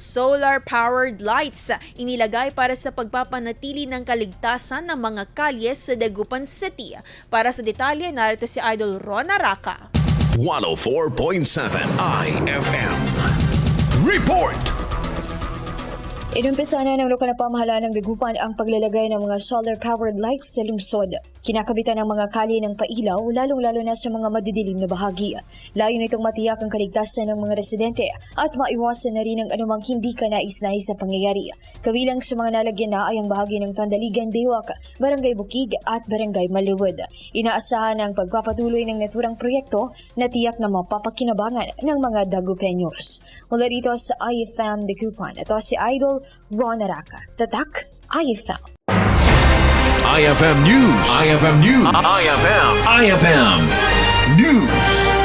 solar-powered lights inilagay para sa pagpapanatili ng kaligtasan ng mga kalye sa Dagupan City. Para sa detalye, narito si Idol Ron Araca. 104.7 IFM Report! Inumpisahan na ng lokal na pamahalaan ng Dagupan ang paglalagay ng mga solar-powered lights sa lungsod. Kinakabitan ng mga kalye ng pailaw, lalong-lalo na sa mga madidilim na bahagi. Layon itong matiyak ang kaligtasan ng mga residente at maiwasan na rin ang anumang hindi kanais-nais sa pangyayari. Kabilang sa mga nalagyan na ay ang bahagi ng Tondaligan Baywalk, Barangay Boquig at Barangay Malued. Inaasahan ang pagpapatuloy ng naturang proyekto na tiyak na mapapakinabangan ng mga Dagupenyos. Mula dito sa IFM Dagupan, ito si Idol Ron Araca. Tatak, IFM. IFM News. IFM News. IFM News.